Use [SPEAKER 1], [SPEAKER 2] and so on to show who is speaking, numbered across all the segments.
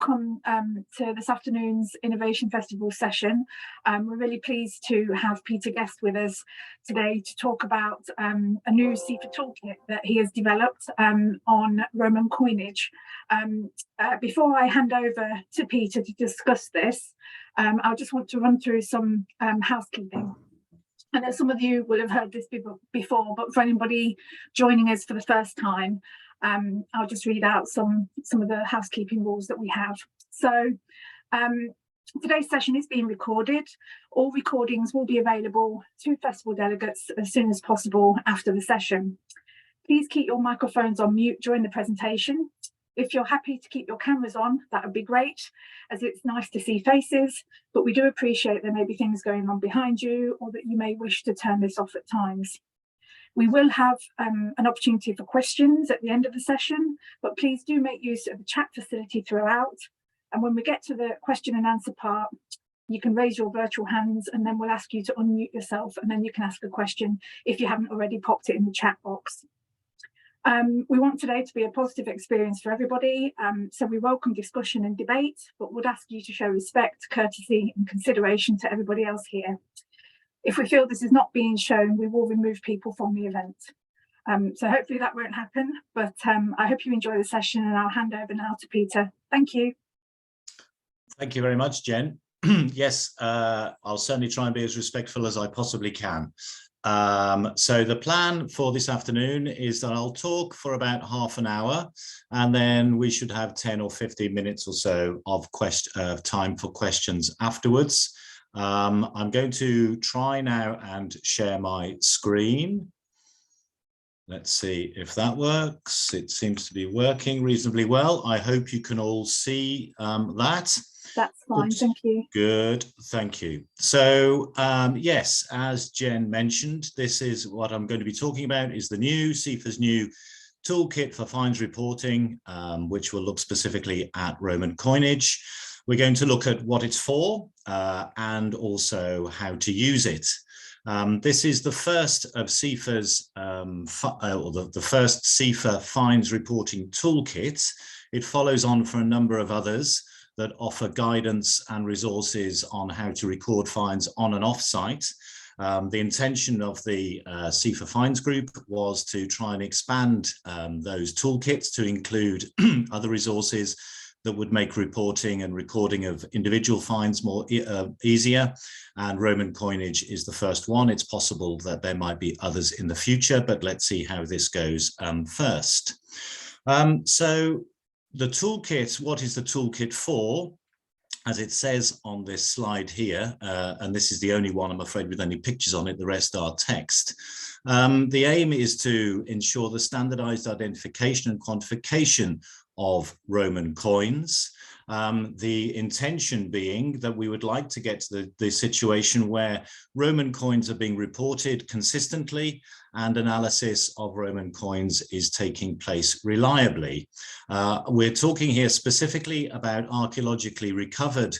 [SPEAKER 1] welcome to this afternoon's Innovation Festival session. We're really pleased to have Peter Guest with us today to talk about a new CIfA toolkit that he has developed on Roman coinage. Before I hand over to Peter to discuss this, I just want to run through some housekeeping. I know some of you will have heard this before, but for anybody joining us for the first time, I'll just read out some of the housekeeping rules that we have. So today's session is being recorded. All recordings will be available to festival delegates as soon as possible after the session. Please keep your microphones on mute during the presentation. If you're happy to keep your cameras on, that would be great, as it's nice to see faces, but we do appreciate there may be things going on behind you or that you may wish to turn this off at times. We will have an opportunity for questions at the end of the session, but please do make use of the chat facility throughout. And when we get to the question and answer part, you can raise your virtual hands and then we'll ask you to unmute yourself and then you can ask a question if you haven't already popped it in the chat box. We want today to be a positive experience for everybody, so we welcome discussion and debate, but would ask you to show respect, courtesy and consideration to everybody else here. If we feel this is not being shown, we will remove people from the event. So hopefully that won't happen, but I hope you enjoy the session and I'll hand over now to Peter. Thank you.
[SPEAKER 2] Thank you very much, Jen. Yes, I'll certainly try and be as respectful as I possibly can. So the plan for this afternoon is that I'll talk for about half an hour and then we should have 10 or 15 minutes or so of time for questions afterwards. I'm going to try now and share my screen. Let's see if that works. It seems to be working reasonably well. I hope you can all see that.
[SPEAKER 1] That's fine, thank you.
[SPEAKER 2] Good, thank you. So yes, as Jen mentioned, this is what I'm going to be talking about is the new CIfA's new toolkit for finds reporting, which will look specifically at Roman coinage. We're going to look at what it's for and also how to use it. This is the first of CIfA's, the first CIfA finds reporting toolkit. It follows on for a number of others that offer guidance and resources on how to record finds on and off site. The intention of the CIfA Finds Group was to try and expand those toolkits to include other resources that would make reporting and recording of individual finds more easier. And Roman coinage is the first one. It's possible that there might be others in the future, but let's see how this goes first. So the toolkit, what is the toolkit for? As it says on this slide here, and this is the only one I'm afraid with any pictures on it, the rest are text. The aim is to ensure the standardized identification and quantification of Roman coins. The intention being that we would like to get to the situation where Roman coins are being reported consistently and analysis of Roman coins is taking place reliably. We're talking here specifically about archaeologically recovered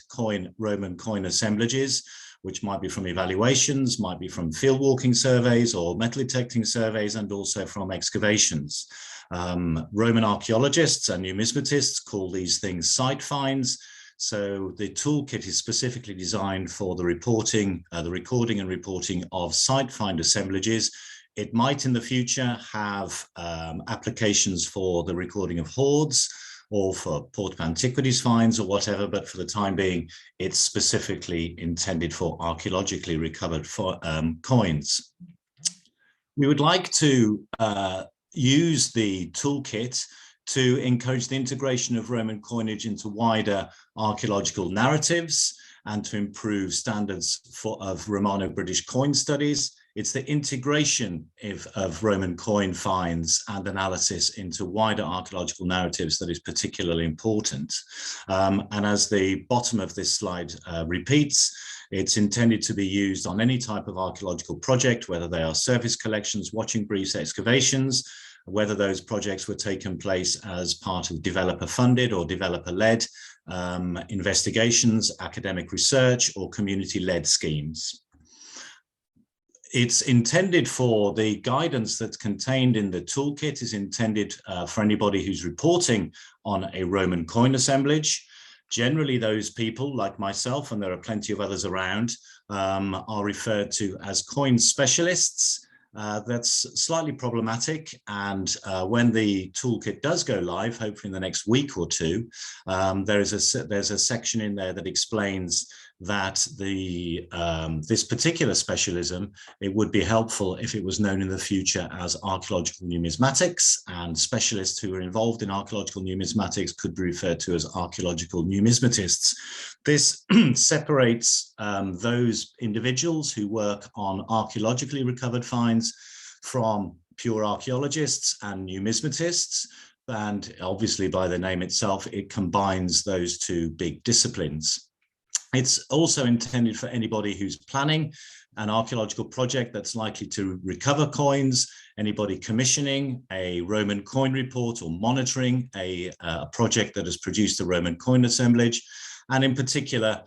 [SPEAKER 2] Roman coin assemblages, which might be from evaluations, might be from field walking surveys or metal detecting surveys, and also from excavations. Roman archaeologists and numismatists call these things site finds. So the toolkit is specifically designed for the reporting, the recording and reporting of site find assemblages. It might in the future have applications for the recording of hoards or for portable antiquities finds or whatever, but for the time being, it's specifically intended for archaeologically recovered coins. We would like to use the toolkit to encourage the integration of Roman coinage into wider archaeological narratives and to improve standards of Romano-British coin studies. It's the integration of Roman coin finds and analysis into wider archaeological narratives that is particularly important. And as the bottom of this slide repeats, it's intended to be used on any type of archaeological project, whether they are surface collections, watching briefs, excavations, whether those projects were taken place as part of developer-funded or developer-led investigations, academic research, or community-led schemes. It's intended for the guidance that's contained in the toolkit is intended for anybody who's reporting on a Roman coin assemblage. Generally, those people like myself, and there are plenty of others around, are referred to as coin specialists. That's slightly problematic, and when the toolkit does go live, hopefully in the next week or two, there's a section in there that explains that this particular specialism, it would be helpful if it was known in the future as archaeological numismatics, and specialists who are involved in archaeological numismatics could be referred to as archaeological numismatists. This separates those individuals who work on archaeologically recovered finds from pure archaeologists and numismatists. And obviously by the name itself, it combines those two big disciplines. It's also intended for anybody who's planning an archaeological project that's likely to recover coins, anybody commissioning a Roman coin report or monitoring a project that has produced a Roman coin assemblage, and in particular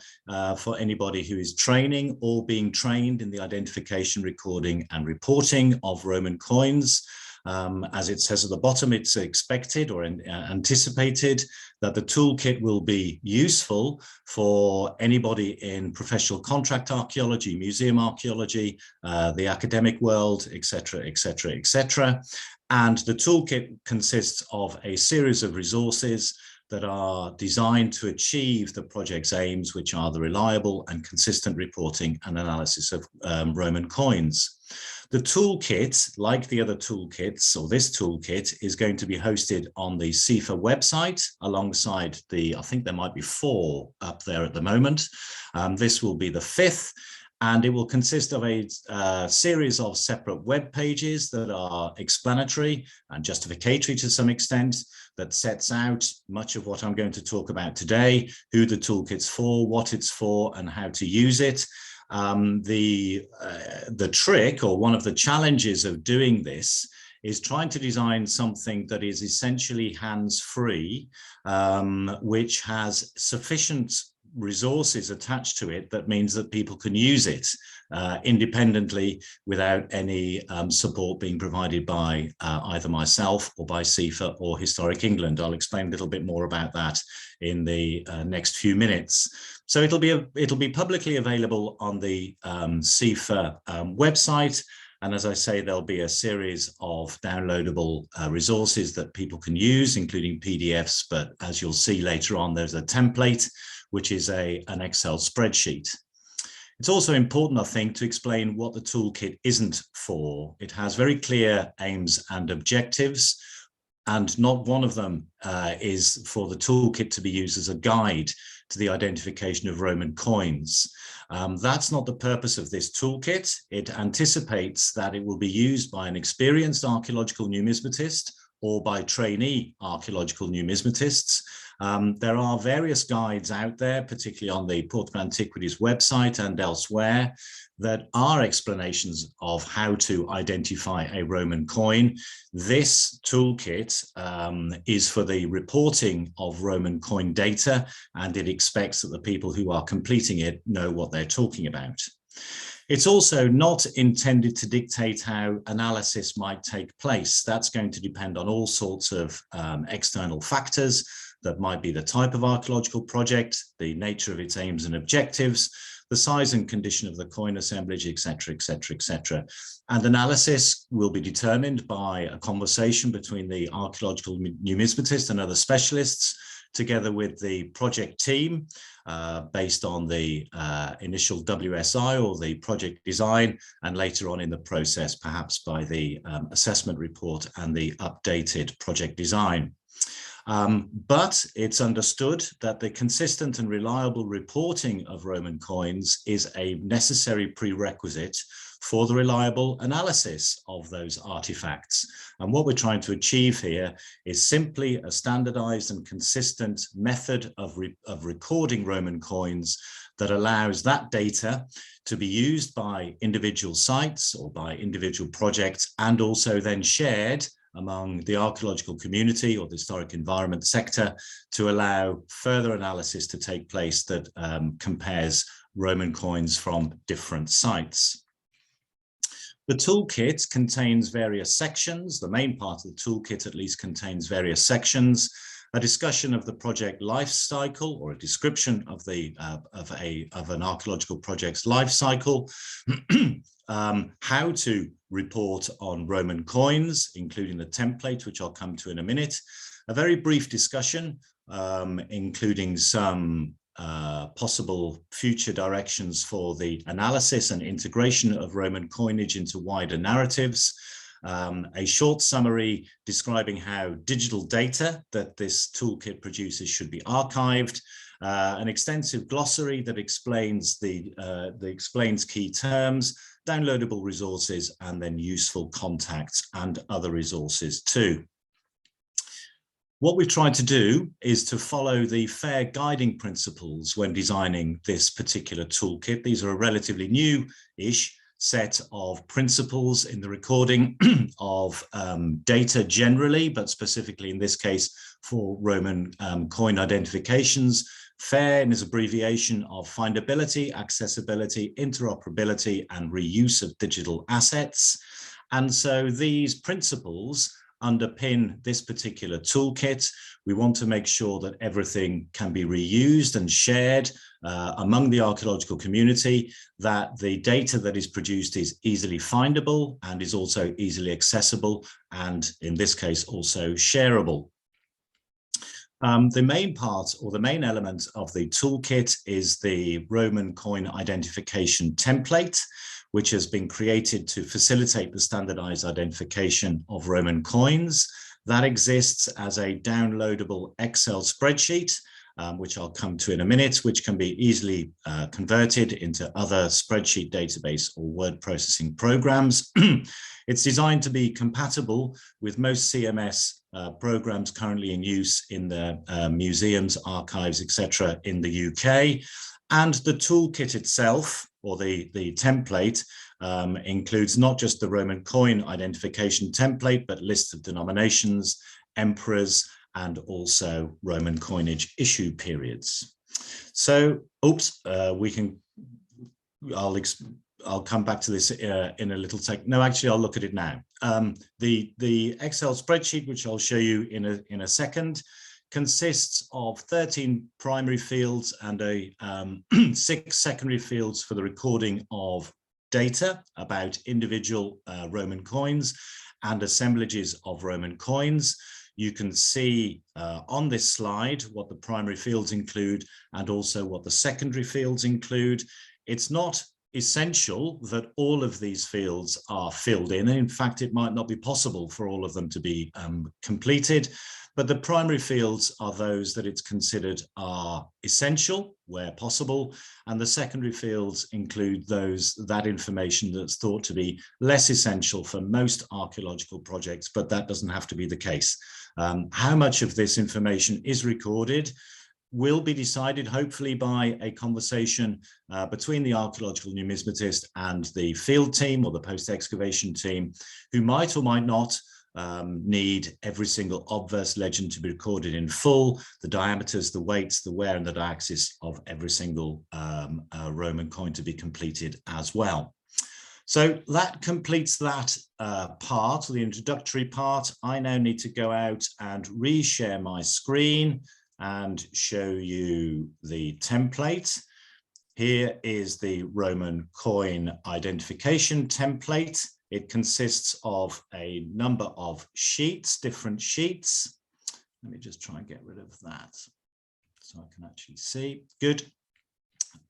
[SPEAKER 2] for anybody who is training or being trained in the identification, recording and reporting of Roman coins. As it says at the bottom, it's expected or anticipated that the toolkit will be useful for anybody in professional contract archaeology, museum archaeology, the academic world, etc., etc., etc. And the toolkit consists of a series of resources that are designed to achieve the project's aims, which are the reliable and consistent reporting and analysis of Roman coins. The toolkit, like the other toolkits, or this toolkit, is going to be hosted on the CIfA website alongside I think there might be 4 up there at the moment. This will be the 5th, and it will consist of a series of separate web pages that are explanatory and justificatory to some extent, that sets out much of what I'm going to talk about today, who the toolkit's for, what it's for, and how to use it. The trick, or one of the challenges of doing this, is trying to design something that is essentially hands-free, which has sufficient resources attached to it that means that people can use it independently without any support being provided by either myself or by CIfA or Historic England. I'll explain a little bit more about that in the next few minutes. So it'll be publicly available on the CIfA website. And as I say, there'll be a series of downloadable resources that people can use, including PDFs. But as you'll see later on, there's a template, which is an Excel spreadsheet. It's also important, I think, to explain what the toolkit isn't for. It has very clear aims and objectives, and not one of them is for the toolkit to be used as a guide to the identification of Roman coins. That's not the purpose of this toolkit. It anticipates that it will be used by an experienced archaeological numismatist or by trainee archaeological numismatists. There are various guides out there, particularly on the Port of Antiquities website and elsewhere, that are explanations of how to identify a Roman coin. This toolkit is for the reporting of Roman coin data, and it expects that the people who are completing it know what they're talking about. It's also not intended to dictate how analysis might take place. That's going to depend on all sorts of external factors. That might be the type of archaeological project, the nature of its aims and objectives, the size and condition of the coin assemblage, etc., etc., etc. And analysis will be determined by a conversation between the archaeological numismatist and other specialists, together with the project team, based on the initial WSI or the project design, and later on in the process, perhaps by the assessment report and the updated project design. But it's understood that the consistent and reliable reporting of Roman coins is a necessary prerequisite for the reliable analysis of those artifacts. And what we're trying to achieve here is simply a standardized and consistent method of recording Roman coins that allows that data to be used by individual sites or by individual projects, and also then shared among the archaeological community or the historic environment sector to allow further analysis to take place that compares Roman coins from different sites. The toolkit contains various sections. The main part of the toolkit at least contains various sections. a discussion of the project life cycle, or a description of the of an archaeological project's life cycle, how to report on Roman coins, including the template, which I'll come to in a minute, a very brief discussion, including some possible future directions for the analysis and integration of Roman coinage into wider narratives, a short summary describing how digital data that this toolkit produces should be archived, an extensive glossary that explains explains key terms, downloadable resources, and then useful contacts and other resources too. What we've tried to do is to follow the FAIR guiding principles when designing this particular toolkit. These are a relatively new-ish set of principles in the recording of data generally, but specifically in this case for Roman coin identifications. FAIR is an abbreviation of findability, accessibility, interoperability, and reuse of digital assets. And so these principles underpin this particular toolkit. We want to make sure that everything can be reused and shared among the archaeological community, that the data that is produced is easily findable and is also easily accessible, and in this case also shareable. The main part, or the main element of the toolkit, is the Roman coin identification template, which has been created to facilitate the standardized identification of Roman coins. That exists as a downloadable Excel spreadsheet, which I'll come to in a minute, which can be easily converted into other spreadsheet database or word processing programs. It's designed to be compatible with most CMS programs currently in use in the museums, archives, etc. in the UK. And the toolkit itself, or the template, includes not just the Roman coin identification template, but lists of denominations, emperors, and also Roman coinage issue periods. So, I'll come back to this in a little sec. No, actually, I'll look at it now. The Excel spreadsheet, which I'll show you in a second, consists of 13 primary fields and 6 secondary fields for the recording of data about individual Roman coins and assemblages of Roman coins. You can see on this slide what the primary fields include and also what the secondary fields include. It's not essential that all of these fields are filled in. In fact, it might not be possible for all of them to be completed, but the primary fields are those that it's considered are essential where possible, and the secondary fields include that information that's thought to be less essential for most archaeological projects, but that doesn't have to be the case. How much of this information is recorded will be decided hopefully by a conversation between the archaeological numismatist and the field team or the post-excavation team, who might or might not need every single obverse legend to be recorded in full, the diameters, the weights, the wear and the diaxis of every single Roman coin to be completed as well. So that completes that part, the introductory part. I now need to go out and reshare my screen and show you the template. Here is the Roman coin identification template. It consists of a number of sheets, different sheets. Let me just try and get rid of that so I can actually see. Good.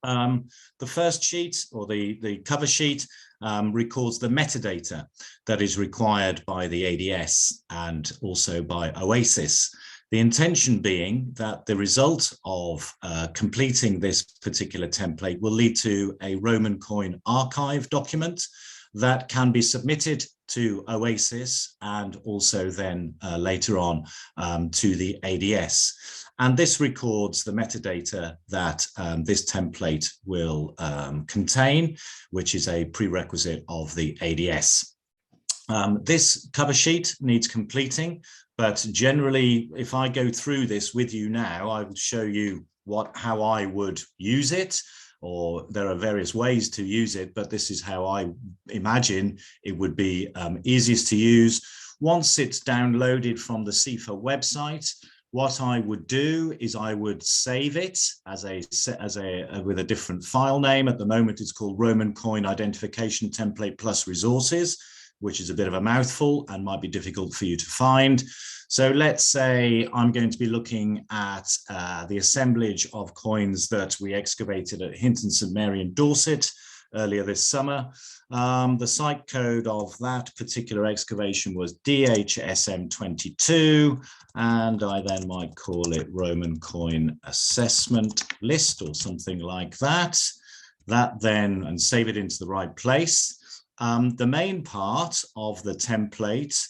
[SPEAKER 2] The first sheet, or the cover sheet, records the metadata that is required by the ADS and also by OASIS. The intention being that the result of completing this particular template will lead to a Roman coin archive document that can be submitted to OASIS and also then later on to the ADS. And this records the metadata that this template will contain, which is a prerequisite of the ADS. This cover sheet needs completing, but generally, if I go through this with you now, I will show you how I would use it, or there are various ways to use it, but this is how I imagine it would be easiest to use. Once it's downloaded from the CIfA website, what I would do is I would save it with a different file name. At the moment, it's called Roman Coin Identification Template plus Resources, which is a bit of a mouthful and might be difficult for you to find. So let's say I'm going to be looking at the assemblage of coins that we excavated at Hinton St Mary in Dorset earlier this summer. The site code of that particular excavation was DHSM22, and I then might call it Roman Coin Assessment List or something like that. That then, and save it into the right place. The main part of the template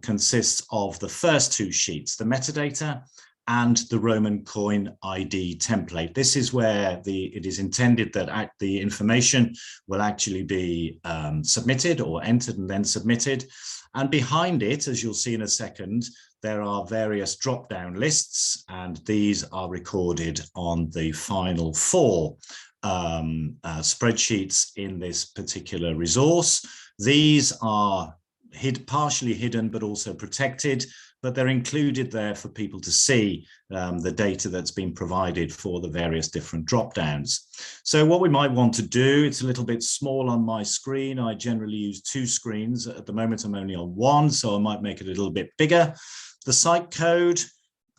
[SPEAKER 2] consists of the first two sheets, the metadata and the Roman coin ID template. This is where it is intended that the information will actually be submitted or entered and then submitted. And behind it, as you'll see in a second, there are various drop-down lists, and these are recorded on the final 4 spreadsheets in this particular resource. These are partially hidden, but also protected, but they're included there for people to see the data that's been provided for the various different drop downs. So what we might want to do, it's a little bit small on my screen. I generally use 2 screens. At the moment, I'm only on 1, so I might make it a little bit bigger. The site code,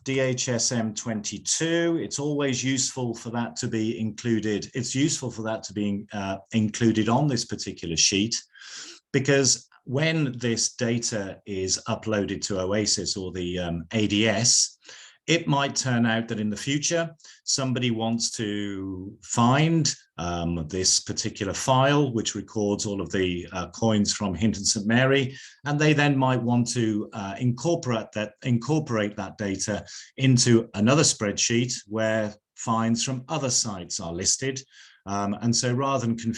[SPEAKER 2] DHSM22, it's always useful for that to be included. It's useful for that to be included on this particular sheet, because when this data is uploaded to OASIS or the ADS, it might turn out that in the future, somebody wants to find this particular file, which records all of the coins from Hinton St Mary, and they then might want to incorporate that data into another spreadsheet where finds from other sites are listed. And so rather than being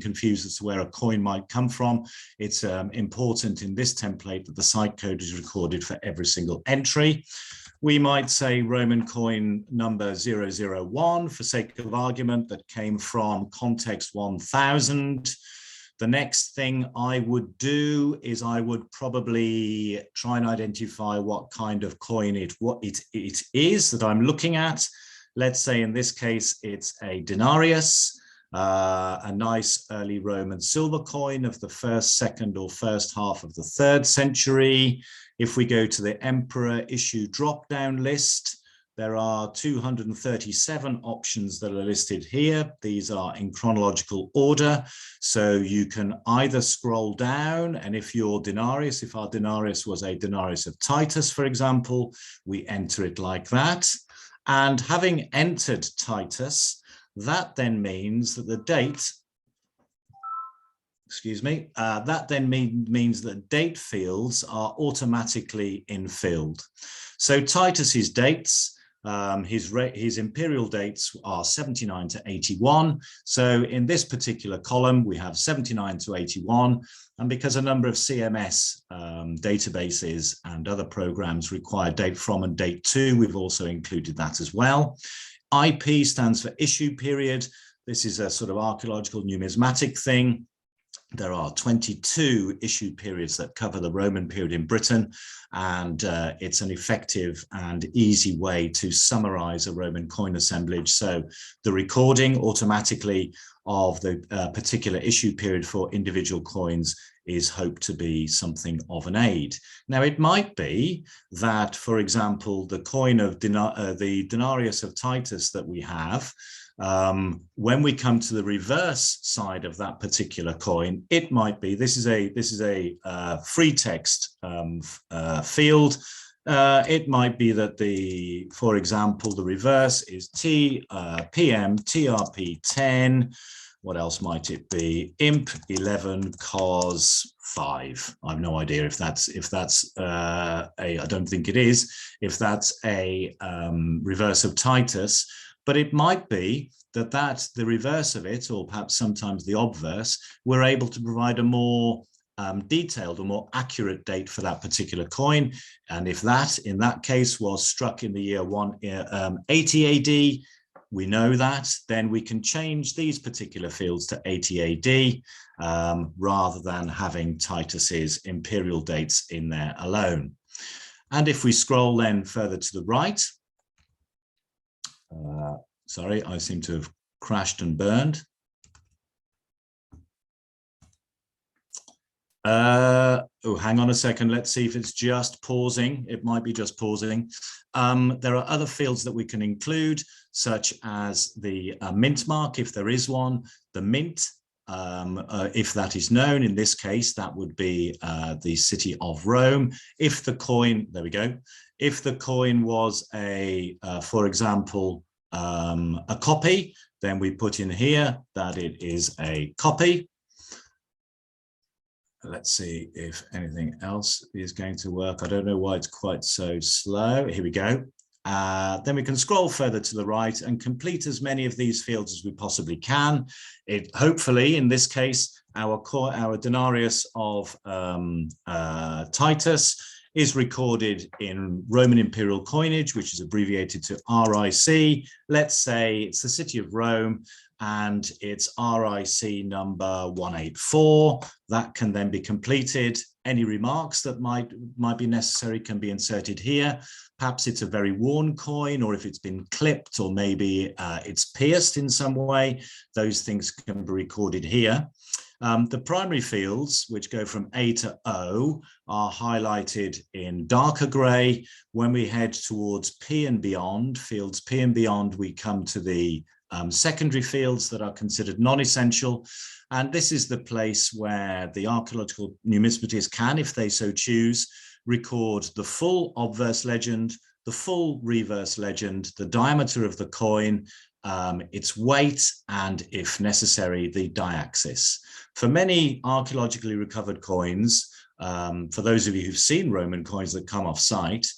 [SPEAKER 2] confused as to where a coin might come from, it's important in this template that the site code is recorded for every single entry. We might say Roman coin number 001 for sake of argument that came from context 1000. The next thing I would do is I would probably try and identify what kind of coin it is that I'm looking at. Let's say in this case, it's a denarius, a nice early Roman silver coin of the 1st, 2nd, or 1st half of the 3rd century. If we go to the emperor issue drop-down list, there are 237 options that are listed here. These are in chronological order. So you can either scroll down, and if our denarius was a denarius of Titus, for example, we enter it like that. And having entered Titus, that then means that the date, that then means that date fields are automatically infilled. So Titus's dates, his imperial dates are 79 to 81. So in this particular column, we have 79 to 81. And because a number of CMS databases and other programs require date from and date to, we've also included that as well. IP stands for issue period. This is a sort of archaeological numismatic thing. There are 22 issue periods that cover the Roman period in Britain, and it's an effective and easy way to summarize a Roman coin assemblage. So the recording automatically of the particular issue period for individual coins is hoped to be something of an aid. Now, it might be that, for example, the coin of the denarius of Titus that we have, when we come to the reverse side of that particular coin, it might be, this is a free text field. It might be that for example, the reverse is PM TRP 10. What else might it be? Imp 11 cos 5. I have no idea if that's I don't think it is, if that's a reverse of Titus. But it might be that the reverse of it, or perhaps sometimes the obverse, we're able to provide a more detailed or more accurate date for that particular coin. And if that, in that case, was struck in the year 80 AD, we know that, then we can change these particular fields to 80 AD rather than having Titus's imperial dates in there alone. And if we scroll then further to the right, sorry, I seem to have crashed and burned. Oh, hang on a second. Let's see if it's just pausing. It might be just pausing. There are other fields that we can include, such as the mint mark, if there is one, the mint, if that is known. In this case, that would be the city of Rome. If the coin, there we go. If the coin was for example, a copy, then we put in here that it is a copy. Let's see if anything else is going to work. I don't know why it's quite so slow. Here we go. Then we can scroll further to the right and complete as many of these fields as we possibly can. Hopefully, in this case, our denarius of Titus is recorded in Roman imperial coinage, which is abbreviated to RIC. Let's say it's the city of Rome, and it's RIC number 184. That can then be completed. Any remarks that might be necessary can be inserted here. Perhaps it's a very worn coin, or if it's been clipped, or maybe it's pierced in some way, those things can be recorded here. The primary fields, which go from A to O, are highlighted in darker grey. When we head towards P and beyond, fields P and beyond, we come to the secondary fields that are considered non-essential. And this is the place where the archaeological numismatist can, if they so choose, record the full obverse legend, the full reverse legend, the diameter of the coin, its weight, and if necessary, the diaxis. For many archaeologically recovered coins, for those of you who've seen Roman coins that come off site,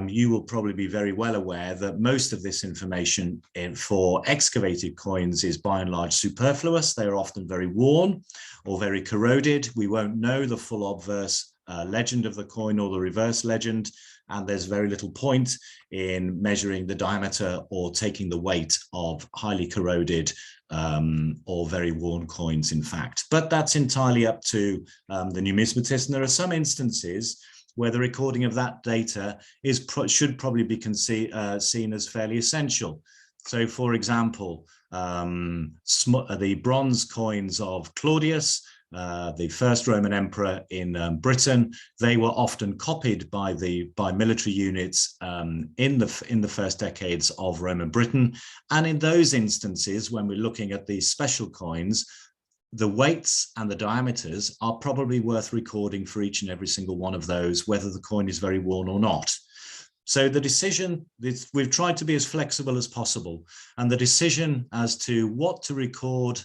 [SPEAKER 2] you will probably be very well aware that most of this information for excavated coins is by and large superfluous. They are often very worn or very corroded. We won't know the full obverse legend of the coin or the reverse legend, and there's very little point in measuring the diameter or taking the weight of highly corroded or very worn coins, in fact. But that's entirely up to the numismatist, and there are some instances where the recording of that data should probably be seen as fairly essential. So, for example, the bronze coins of Claudius, the first Roman emperor in Britain, they were often copied by military units in the first decades of Roman Britain. And in those instances, when we're looking at these special coins, the weights and the diameters are probably worth recording for each and every single one of those, whether the coin is very worn or not. So the decision, we've tried to be as flexible as possible, and the decision as to what to record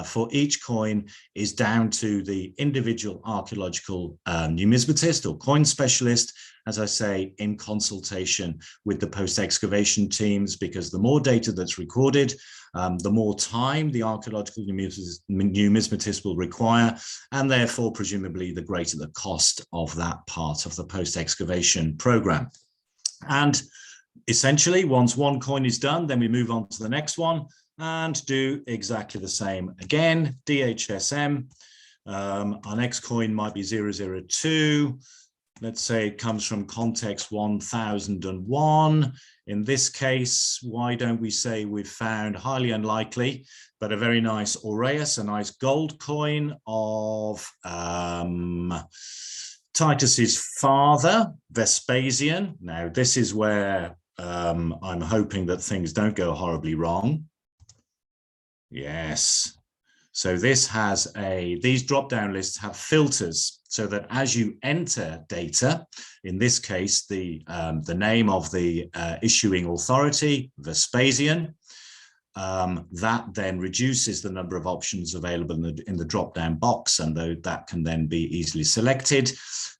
[SPEAKER 2] for each coin is down to the individual archaeological numismatist or coin specialist, as I say, in consultation with the post-excavation teams, because the more data that's recorded, the more time the archaeological numismatist will require, and therefore, presumably, the greater the cost of that part of the post-excavation program. And essentially, once one coin is done, then we move on to the next one and do exactly the same again. DHSM, our next coin might be 002. Let's say it comes from context 1001. In this case, why don't we say we've found, highly unlikely, but a very nice aureus, a nice gold coin of Titus's father, Vespasian. Now, this is where I'm hoping that things don't go horribly wrong. Yes. So this has these drop-down lists have filters, so that as you enter data, in this case, the name of the issuing authority, Vespasian, that then reduces the number of options available in the drop-down box, and that can then be easily selected.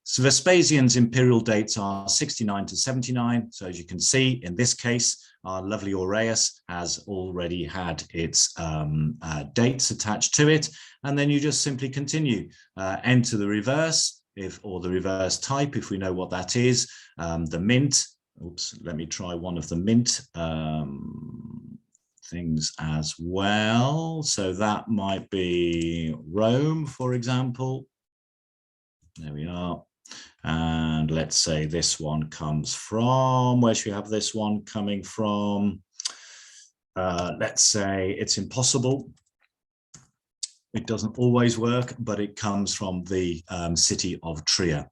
[SPEAKER 2] So Vespasian's imperial dates are 69 to 79. So as you can see, in this case, our lovely aureus has already had its dates attached to it. And then you just simply continue, enter the reverse, or the reverse type, if we know what that is, the mint. Oops, let me try one of the mint things as well. So that might be Rome, for example. There we are. And let's say this one comes from, where should we have this one coming from? Let's say it's impossible. It doesn't always work, but it comes from the city of Trier.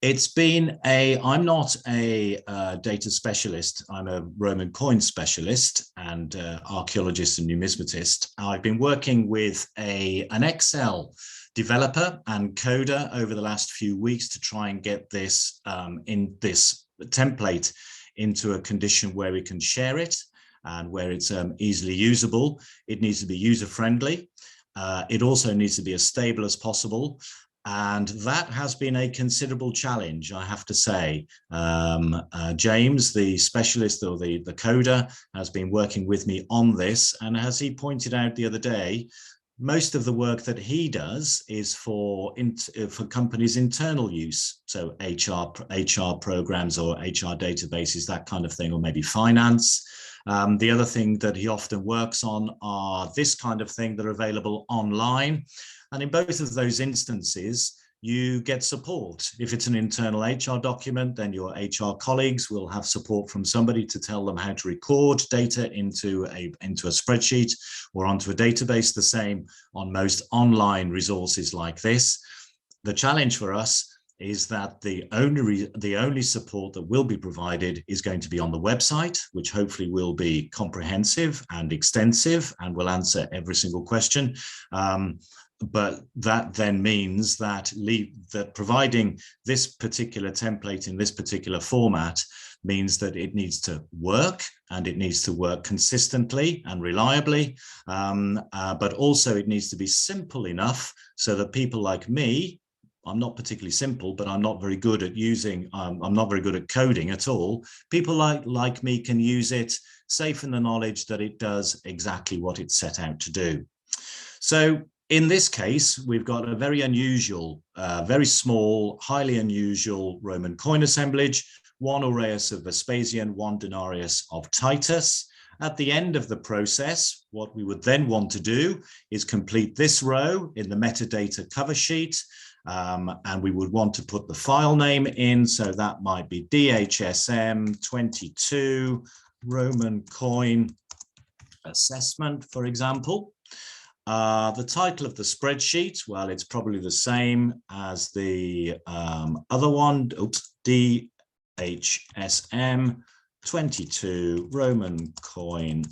[SPEAKER 2] It's been I'm not a data specialist. I'm a Roman coin specialist and archaeologist and numismatist. I've been working with an Excel developer and coder over the last few weeks to try and get this in this template into a condition where we can share it and where it's easily usable. It needs to be user-friendly. It also needs to be as stable as possible. And that has been a considerable challenge, I have to say. James, the specialist or the coder, has been working with me on this. And as he pointed out the other day, most of the work that he does is for companies' internal use. So HR programs or HR databases, that kind of thing, or maybe finance. The other thing that he often works on are this kind of thing that are available online. And in both of those instances, you get support. If it's an internal HR document, then your HR colleagues will have support from somebody to tell them how to record data into a spreadsheet or onto a database. The same on most online resources like this. The challenge for us is that the only support that will be provided is going to be on the website, which hopefully will be comprehensive and extensive and will answer every single question. But that then means that providing this particular template in this particular format means that it needs to work, and it needs to work consistently and reliably, but also it needs to be simple enough so that people like me, I'm not particularly simple, but I'm not very good at I'm not very good at coding at all. People like me can use it, safe in the knowledge that it does exactly what it's set out to do. So in this case, we've got a very unusual, very small, highly unusual Roman coin assemblage, 1 aureus of Vespasian, 1 denarius of Titus. At the end of the process, what we would then want to do is complete this row in the metadata cover sheet. And we would want to put the file name in. So that might be DHSM 22 Roman coin assessment, for example. The title of the spreadsheet, well, it's probably the same as the other one. Oops, DHSM 22 Roman coin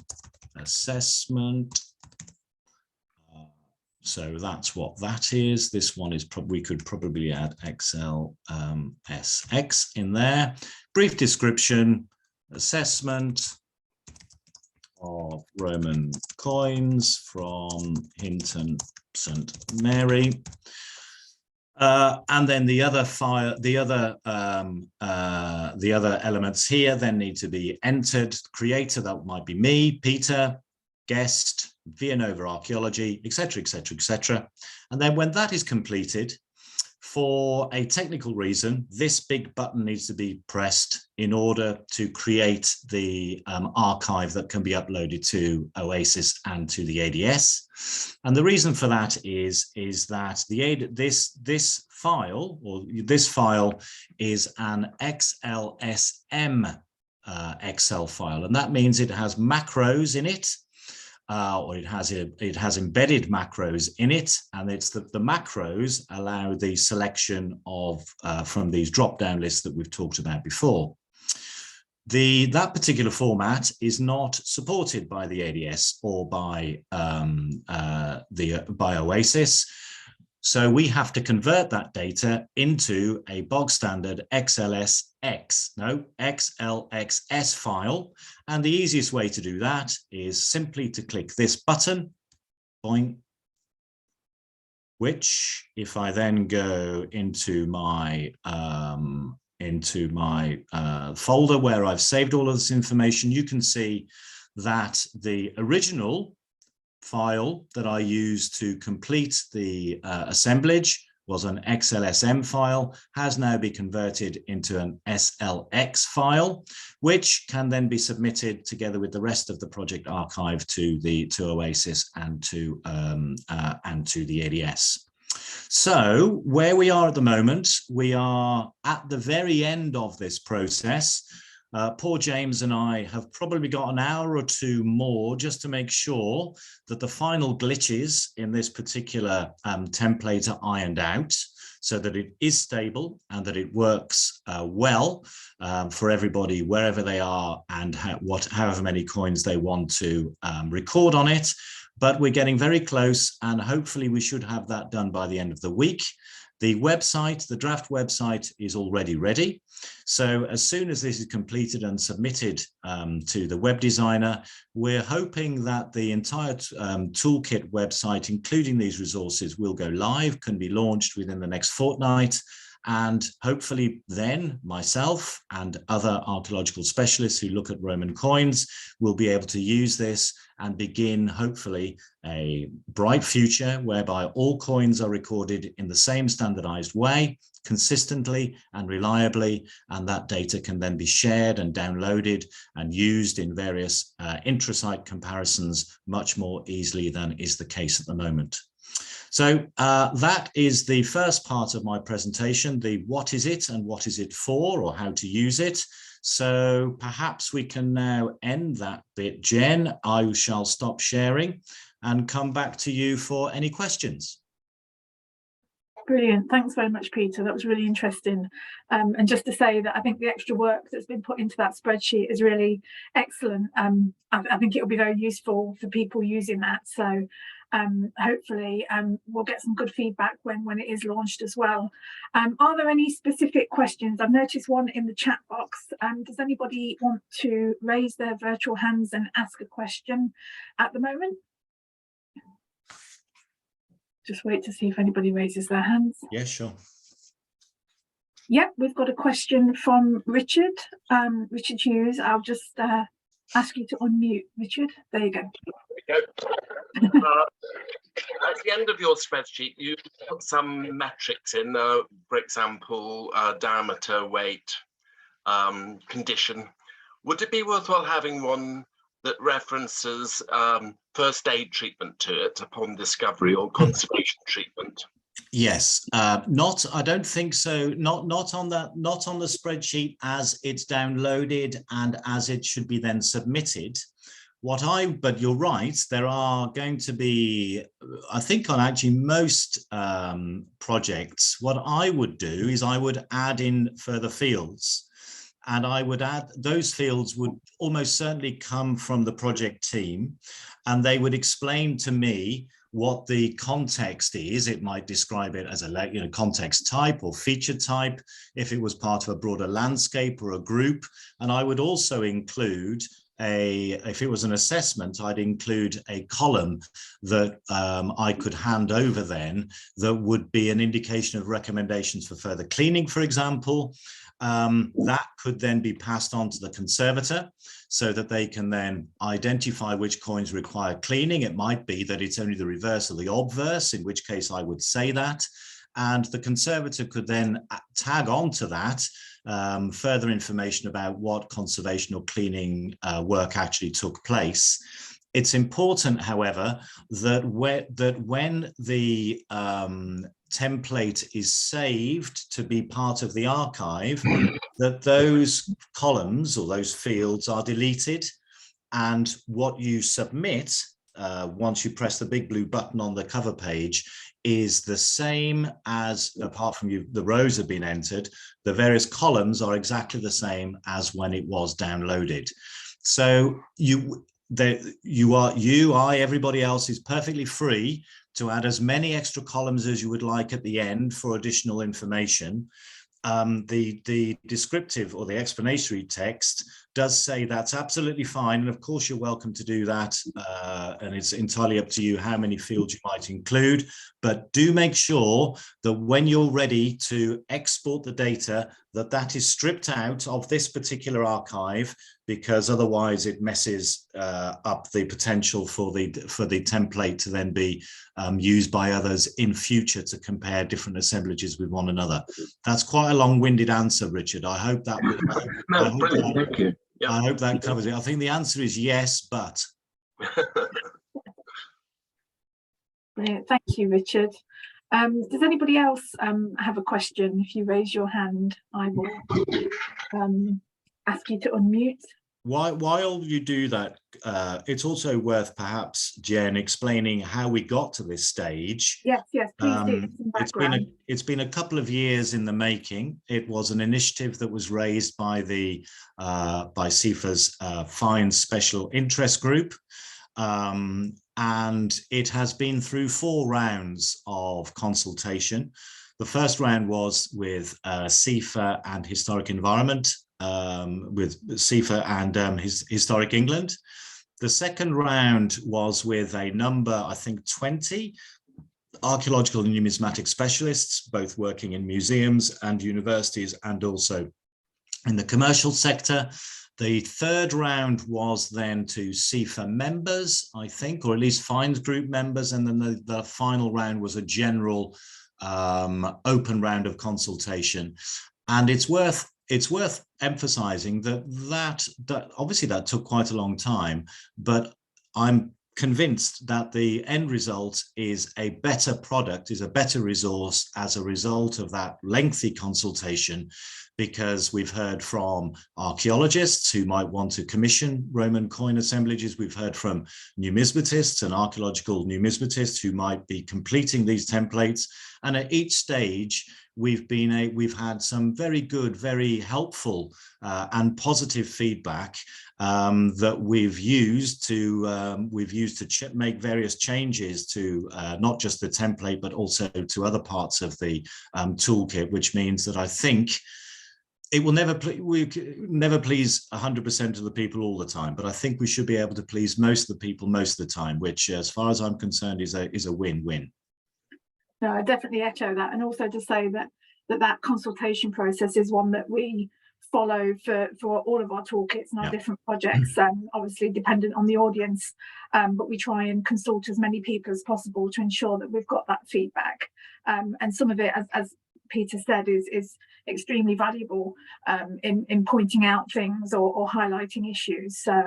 [SPEAKER 2] assessment. So that's what that is. This one is we could probably add XLSX in there. Brief description, assessment of Roman coins from Hinton St. Mary. And then the other elements here then need to be entered. Creator, that might be me, Peter, guest, Villanova Archaeology, etc., etc., etc. And then when that is completed, for a technical reason, this big button needs to be pressed in order to create the archive that can be uploaded to OASIS and to the ADS. And the reason for that is that this file is an XLSM Excel file, and that means it has macros in it. Or it has embedded macros in it, and it's the macros allow the selection of from these drop-down lists that we've talked about before. That particular format is not supported by the ADS or by OASIS. So we have to convert that data into a bog standard XLXS file. And the easiest way to do that is simply to click this button, boing, which if I then go into my folder where I've saved all of this information, you can see that the original file that I used to complete the assemblage was an XLSM file, has now been converted into an SLX file, which can then be submitted together with the rest of the project archive to OASIS and to the ADS. So where we are at the moment, we are at the very end of this process. Poor James and I have probably got an hour or two more just to make sure that the final glitches in this particular template are ironed out, so that it is stable and that it works well for everybody wherever they are and however many coins they want to record on it. But we're getting very close, and hopefully we should have that done by the end of the week. The website, the draft website, is already ready. So as soon as this is completed and submitted to the web designer, we're hoping that the entire Toolkit website, including these resources, will go live, can be launched within the next fortnight. And hopefully then myself and other archaeological specialists who look at Roman coins will be able to use this and begin, hopefully, a bright future whereby all coins are recorded in the same standardized way, consistently and reliably, and that data can then be shared and downloaded and used in various intrasite comparisons much more easily than is the case at the moment. So that is the first part of my presentation, the what is it and what is it for, or how to use it. So perhaps we can now end that bit. Jen, I shall stop sharing and come back to you for any questions.
[SPEAKER 1] Brilliant. Thanks very much, Peter. That was really interesting. And just to say that I think the extra work that's been put into that spreadsheet is really excellent. I think it will be very useful for people using that. So hopefully we'll get some good feedback when it is launched as well. Are there any specific questions? I've noticed one in the chat box. Does anybody want to raise their virtual hands and ask a question at the moment? Just wait to see if anybody raises their hands.
[SPEAKER 2] Yeah, sure.
[SPEAKER 1] Yep, we've got a question from Richard. Richard Hughes. I'll just ask you to unmute, Richard. There you go.
[SPEAKER 3] At the end of your spreadsheet, you put some metrics in, for example, diameter, weight, condition. Would it be worthwhile having one that references first aid treatment to it upon discovery, or conservation treatment?
[SPEAKER 2] Yes, I don't think so. Not on the spreadsheet as it's downloaded and as it should be then submitted. But you're right, there are going to be, I think on actually most projects, what I would do is I would add in further fields. And I would add, those fields would almost certainly come from the project team, and they would explain to me what the context is. It might describe it as a context type or feature type, if it was part of a broader landscape or a group. And I would also include if it was an assessment, I'd include a column that I could hand over then that would be an indication of recommendations for further cleaning, for example. That could then be passed on to the conservator so that they can then identify which coins require cleaning. It might be that it's only the reverse of the obverse, in which case I would say that. And the conservator could then tag on to that further information about what conservation or cleaning work actually took place. It's important, however, that when the template is saved to be part of the archive, that those columns or those fields are deleted, and what you submit once you press the big blue button on the cover page is the same as, apart from the rows have been entered, the various columns are exactly the same as when it was downloaded. So everybody else is perfectly free to add as many extra columns as you would like at the end for additional information. The descriptive or the explanatory text does say that's absolutely fine, and of course you're welcome to do that, and it's entirely up to you how many fields you might include, but do make sure that when you're ready to export the data, that is stripped out of this particular archive, because otherwise it messes up the potential for the template to then be used by others in future to compare different assemblages with one another. That's quite a long-winded answer, Richard. I hope that
[SPEAKER 3] Thank you. Yeah.
[SPEAKER 2] I hope that covers it. I think the answer is yes, but.
[SPEAKER 1] Brilliant. Thank you, Richard. Does anybody else have a question? If you raise your hand, I will ask you to unmute.
[SPEAKER 2] While you do that, it's also worth perhaps, Jen, explaining how we got to this stage.
[SPEAKER 1] Yes, please do. Some background.
[SPEAKER 2] It's been a couple of years in the making. It was an initiative that was raised by the by CIfA's Finds Special Interest Group, and it has been through 4 rounds of consultation. The first round was with CIfA and Historic Environment, with CIfA and Historic England. The second round was with a number, I think 20 archaeological and numismatic specialists, both working in museums and universities and also in the commercial sector. The third round was then to CIfA members, I think, or at least Finds Group members, and then the final round was a general open round of consultation. And it's worth emphasizing that obviously that took quite a long time, but I'm convinced that the end result is a better product, is a better resource as a result of that lengthy consultation, because we've heard from archaeologists who might want to commission Roman coin assemblages. We've heard from numismatists and archaeological numismatists who might be completing these templates. And at each stage, we've had some very good, very helpful and positive feedback that we've used to make various changes to not just the template, but also to other parts of the toolkit, which means that I think it will never please 100% of the people all the time, but I think we should be able to please most of the people most of the time, which, as far as I'm concerned, is a win-win.
[SPEAKER 1] No, I definitely echo that, and also to say that consultation process is one that we follow for all of our toolkits and our different projects, obviously dependent on the audience, but we try and consult as many people as possible to ensure that we've got that feedback, and some of it, as Peter said, is extremely valuable in pointing out things or highlighting issues. So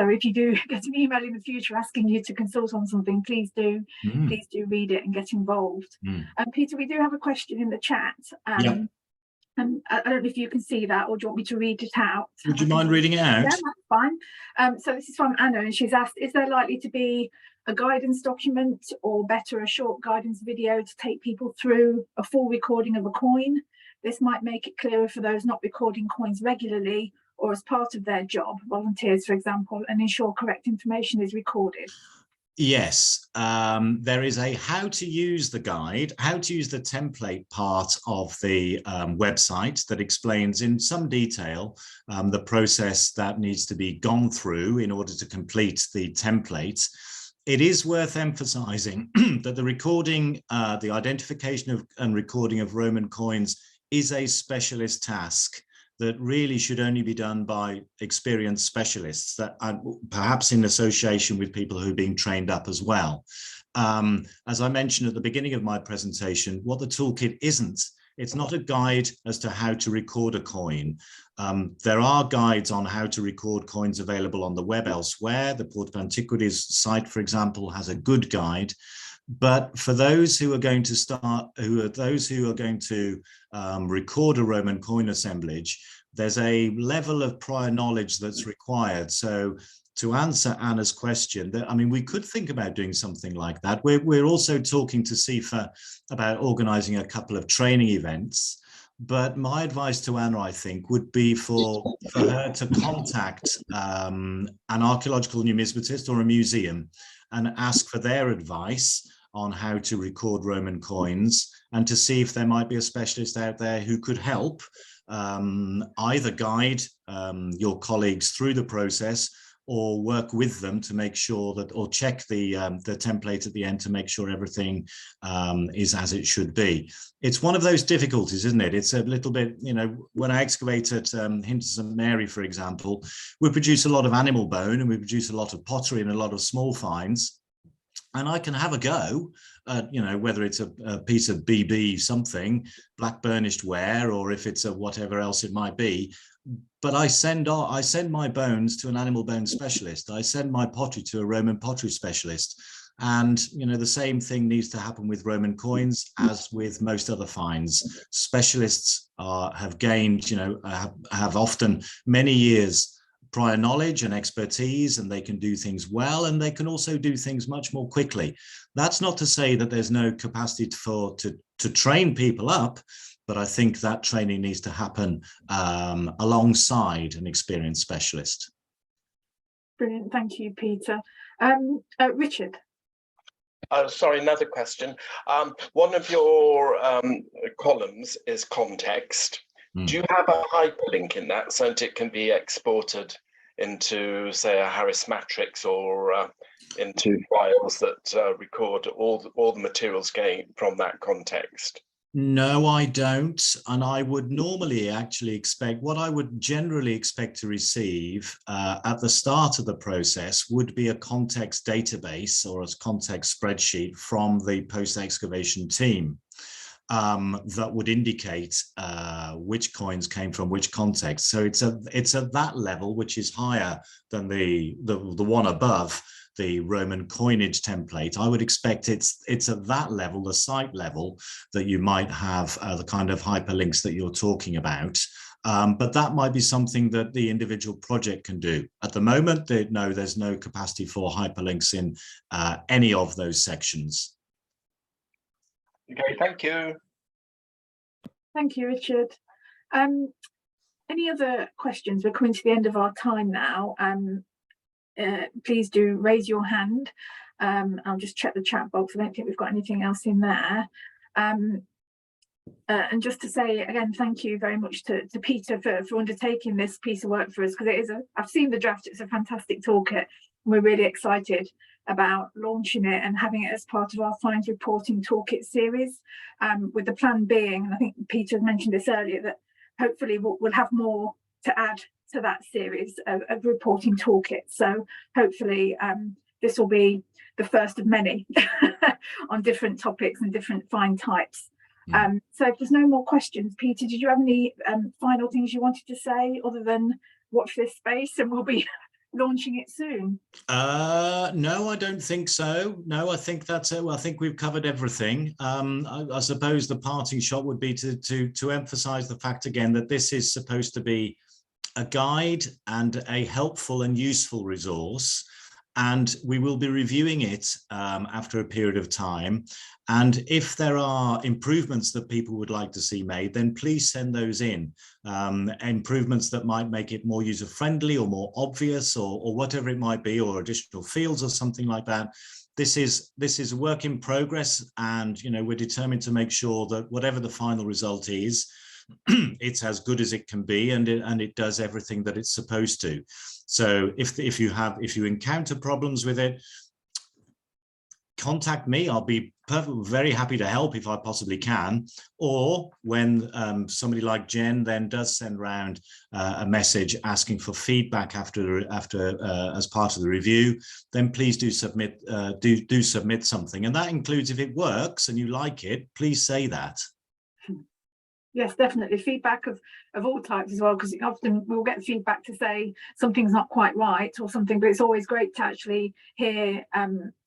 [SPEAKER 1] if you do get an email in the future asking you to consult on something, please do read it and get involved. Peter, we do have a question in the chat. And I don't know if you can see that, or do you want me to read it out?
[SPEAKER 2] Would you mind reading it out?
[SPEAKER 1] Yeah, that's fine. So this is from Anna, and she's asked, is there likely to be a guidance document, or better, a short guidance video to take people through a full recording of a coin? This might make it clearer for those not recording coins regularly or as part of their job, volunteers, for example, and ensure correct information is recorded.
[SPEAKER 2] Yes, there is a how to use the guide, how to use the template part of the website that explains in some detail the process that needs to be gone through in order to complete the template. It is worth emphasizing that the recording, the identification and recording of Roman coins is a specialist task that really should only be done by experienced specialists, that perhaps in association with people who are being trained up as well. As I mentioned at the beginning of my presentation, what the toolkit isn't, it's not a guide as to how to record a coin. There are guides on how to record coins available on the web elsewhere. The Port of Antiquities site, for example, has a good guide. But for those who are going to record a Roman coin assemblage, there's a level of prior knowledge that's required. So to answer Anna's question, I mean, we could think about doing something like that. We're also talking to CIfA about organizing a couple of training events. But my advice to Anna, I think, would be for her to contact an archaeological numismatist or a museum and ask for their advice on how to record Roman coins, and to see if there might be a specialist out there who could help either guide your colleagues through the process, or work with them to make sure that, or check the template at the end to make sure everything is as it should be. It's one of those difficulties, isn't it? It's a little bit, you know, when I excavate at Hinton St Mary, for example, we produce a lot of animal bone and we produce a lot of pottery and a lot of small finds. And I can have a go at, you know, whether it's a piece of BB something, black burnished ware, or if it's a whatever else it might be. But I send my bones to an animal bone specialist. I send my pottery to a Roman pottery specialist. And, you know, the same thing needs to happen with Roman coins as with most other finds. Specialists have gained, you know, have often many years prior knowledge and expertise, and they can do things well, and they can also do things much more quickly. That's not to say that there's no capacity to train people up, but I think that training needs to happen alongside an experienced specialist.
[SPEAKER 1] Brilliant, thank you, Peter. Richard.
[SPEAKER 3] Sorry, another question. One of your columns is context. Do you have a hyperlink in that so that it can be exported into, say, a Harris matrix or into files that record all the materials gained from that context?
[SPEAKER 2] No, I don't. And I would normally actually expect, what I would generally expect to receive at the start of the process would be a context database or a context spreadsheet from the post-excavation team. That would indicate which coins came from which context. So it's at that level, which is higher than the one above, the Roman coinage template. I would expect it's at that level, the site level, that you might have the kind of hyperlinks that you're talking about. But that might be something that the individual project can do. At the moment, there's no capacity for hyperlinks in any of those sections.
[SPEAKER 3] Okay, thank you.
[SPEAKER 1] Thank you, Richard. Any other questions? We're coming to the end of our time now. Please do raise your hand. I'll just check the chat box. I don't think we've got anything else in there. And just to say again, thank you very much to Peter for undertaking this piece of work for us, because it is I've seen the draft, it's a fantastic toolkit. We're really excited about launching it and having it as part of our finds reporting toolkit series, with the plan being, and I think Peter mentioned this earlier, that hopefully we'll have more to add to that series of reporting toolkits. So hopefully this will be the first of many on different topics and different find types. So if there's no more questions, Peter, did you have any final things you wanted to say other than watch this space and we'll be launching it soon?
[SPEAKER 2] No, I don't think so. No, I think that's it. Well, I think we've covered everything. I suppose the parting shot would be to emphasize the fact again that this is supposed to be a guide and a helpful and useful resource, and we will be reviewing it after a period of time. And if there are improvements that people would like to see made, then please send those in. Improvements that might make it more user-friendly or more obvious, or whatever it might be, or additional fields or something like that. This is a work in progress, and you know, we're determined to make sure that whatever the final result is, it's as good as it can be, and it does everything that it's supposed to. So if you encounter problems with it, contact me. I'll be very happy to help if I possibly can. Or when somebody like Jen then does send around a message asking for feedback after as part of the review, then please do submit submit something, and that includes, if it works and you like it, please say that.
[SPEAKER 1] Yes, definitely. Feedback of all types as well, because often we'll get feedback to say something's not quite right or something, but it's always great to actually hear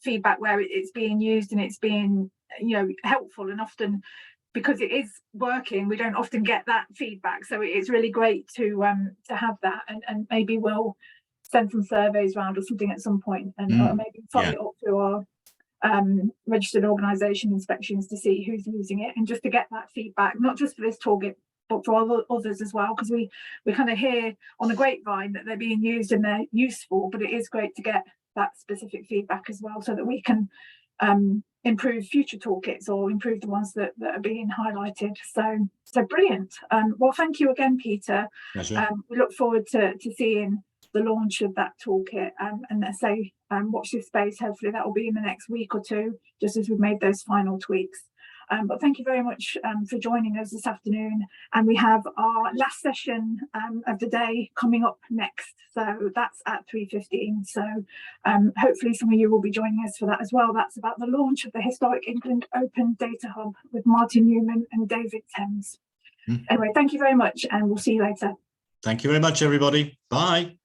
[SPEAKER 1] feedback where it's being used and it's being, you know, helpful. And often, because it is working, we don't often get that feedback. So it's really great to have that, and maybe we'll send some surveys around or something at some point, and maybe follow it up through our registered organisation inspections to see who's using it, and just to get that feedback, not just for this toolkit but for all others as well, because we kind of hear on the grapevine that they're being used and they're useful, but it is great to get that specific feedback as well, so that we can improve future toolkits or improve the ones that are being highlighted. So brilliant. Well, thank you again, Peter. We look forward to seeing the launch of that toolkit, and let's say watch this space. Hopefully that will be in the next week or two, just as we've made those final tweaks. But thank you very much for joining us this afternoon, and we have our last session of the day coming up next, so that's at 3:15. So hopefully some of you will be joining us for that as well. That's about the launch of the Historic England Open Data Hub with Martin Newman and David Thames. Anyway, thank you very much, and we'll see you later.
[SPEAKER 2] Thank you very much, everybody. Bye.